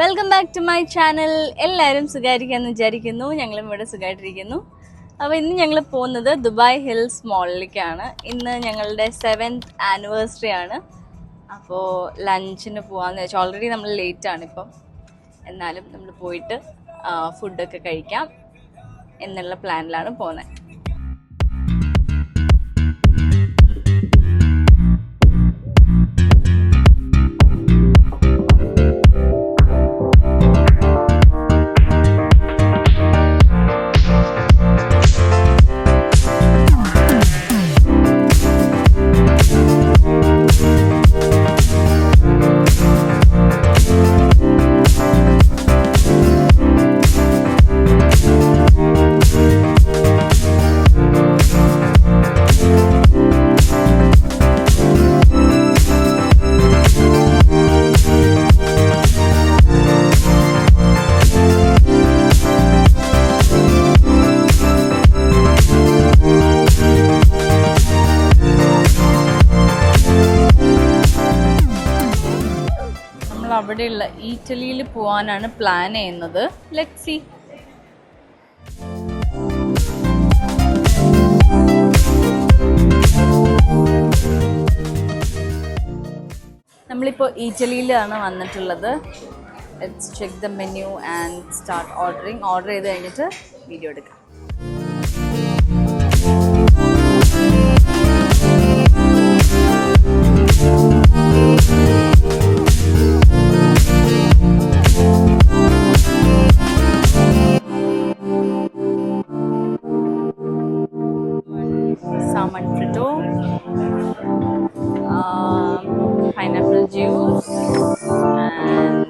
Welcome back to my channel. എല്ലാവരും സുഖമായിരിക്കാമെന്ന് വിചാരിക്കുന്നു. ഞങ്ങളും ഇവിടെ സുഖമായിട്ടിരിക്കുന്നു. അപ്പോൾ ഇന്ന് ഞങ്ങൾ പോകുന്നത് ദുബായ് ഹിൽസ് മോളിലേക്കാണ്. ഇന്ന് ഞങ്ങളുടെ 7th ആനിവേഴ്സറി ആണ്. അപ്പോൾ ലഞ്ചിന് പോകാമെന്ന് വെച്ചാൽ ഓൾറെഡി നമ്മൾ ലേറ്റാണ് ഇപ്പം. എന്നാലും നമ്മൾ പോയിട്ട് ഫുഡൊക്കെ കഴിക്കാം എന്നുള്ള പ്ലാനിലാണ് പോകുന്നത്. അവിടെയുള്ള ഇറ്റലിയിൽ പോകാനാണ് പ്ലാൻ ചെയ്യുന്നത്. Let's see. നമ്മളിപ്പോൾ ഇറ്റലിയിലാണ് വന്നിട്ടുള്ളത്. Let's check the menu and start ordering. Order ചെയ്ത് കഴിഞ്ഞിട്ട് വീഡിയോ എടുക്കാം. Pineapple juice and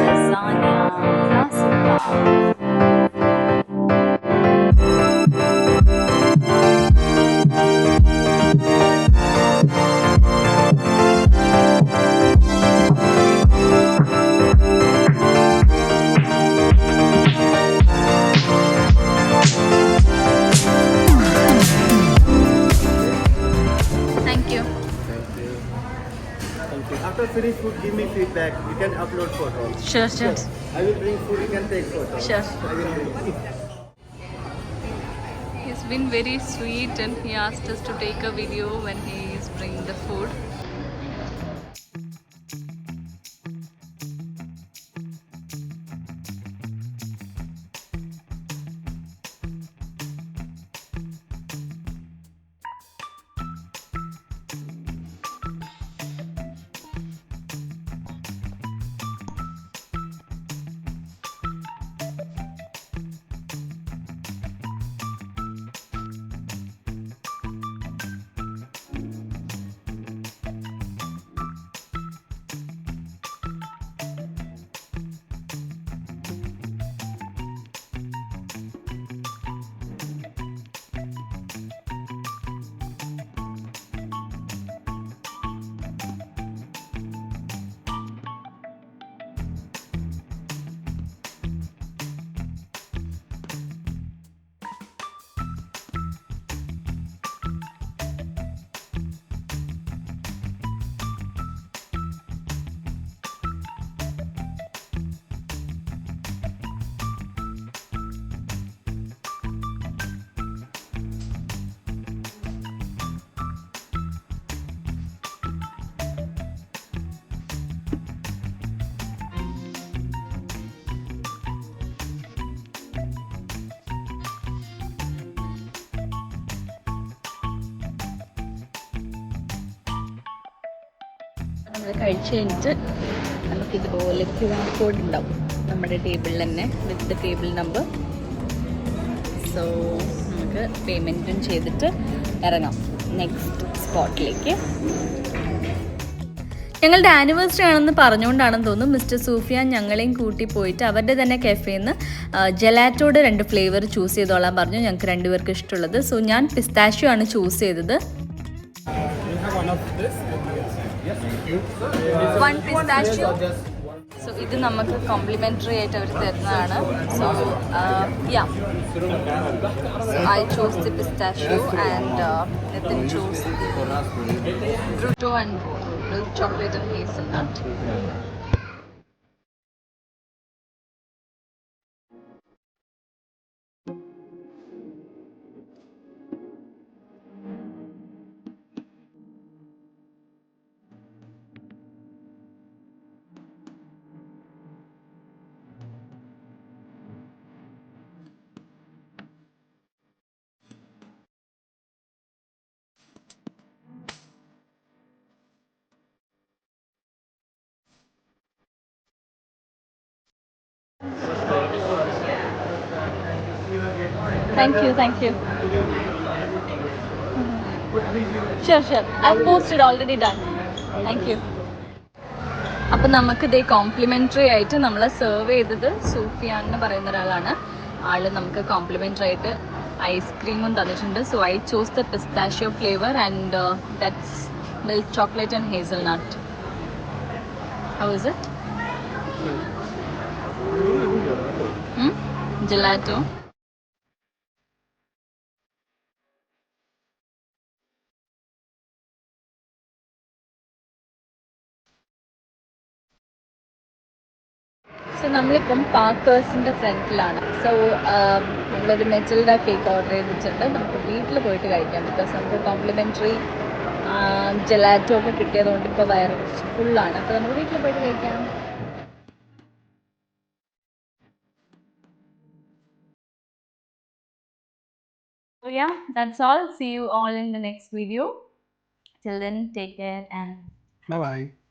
lasagna classica. After finish food, give me feedback. You can upload photos. Sure. I will bring food. You can take photos. Sure. I will bring. He's been very sweet and he asked us to take a video when he is bringing the food. നമ്മൾ കഴിച്ച് കഴിഞ്ഞിട്ട് നമുക്കിതുപോലെ QR code ഉണ്ടാവും നമ്മുടെ ടേബിളിൽ തന്നെ വിത്ത് table number. So നമുക്ക് പേയ്മെൻറ്റും ചെയ്തിട്ട് ഇറങ്ങാം നെക്സ്റ്റ് സ്പോട്ടിലേക്ക്. ഞങ്ങളുടെ ആനിവേഴ്സറി ആണെന്ന് പറഞ്ഞുകൊണ്ടാണെന്ന് തോന്നുന്നു മിസ്റ്റർ സൂഫിയാൻ ഞങ്ങളെയും കൂട്ടി പോയിട്ട് അവരുടെ തന്നെ കഫേന്ന് ജലാറ്റോയുടെ 2 ഫ്ലേവർ ചൂസ് ചെയ്തോളാൻ പറഞ്ഞു. ഞങ്ങൾക്ക് 2 പേർക്ക് ഇഷ്ടമുള്ളത്. സോ ഞാൻ പിസ്താഷ്യോ ആണ് ചൂസ് ചെയ്തത്. One pistachio. So ഇത് നമുക്ക് കോംപ്ലിമെന്ററി ആയിട്ട് അവർ തരുന്നതാണ്. So I chose the pistachio and Nitin chose the Brutto and milk chocolate and hazelnut. Thank you. Sure. I've posted already done. Thank you. അപ്പം നമുക്ക് ഇതേ കോംപ്ലിമെൻ്ററി ആയിട്ട് നമ്മളെ സെർവ് ചെയ്തത് സൂഫിയാൻ എന്ന് പറയുന്ന ഒരാളാണ്. ആൾ നമുക്ക് കോംപ്ലിമെൻ്ററി ആയിട്ട് ഐസ്ക്രീമും തന്നിട്ടുണ്ട്. So I choose the pistachio flavour and that's milk chocolate and Hazel nut. How is it? Gelato. So നമ്മളിപ്പം പാക്കേഴ്സിൻ്റെ ഫ്രണ്ടിലാണ്. സോ നമ്മളൊരു മെച്ചൽഡ കേക്ക് ഓർഡർ ചെയ്തിട്ടുണ്ട്. നമുക്ക് വീട്ടിൽ പോയിട്ട് കഴിക്കാം. ബിക്കോസ് നമുക്ക് കോംപ്ലിമെൻ്ററി ജെലാറ്റോ ഒക്കെ കിട്ടിയതുകൊണ്ട് ഇപ്പോൾ വയറ് ഫുള്ളാണ്. അപ്പോൾ നമുക്ക് വീട്ടിൽ പോയിട്ട് കഴിക്കാം. So yeah, that's all. See you all in the next video. Till then, take care and Bye bye.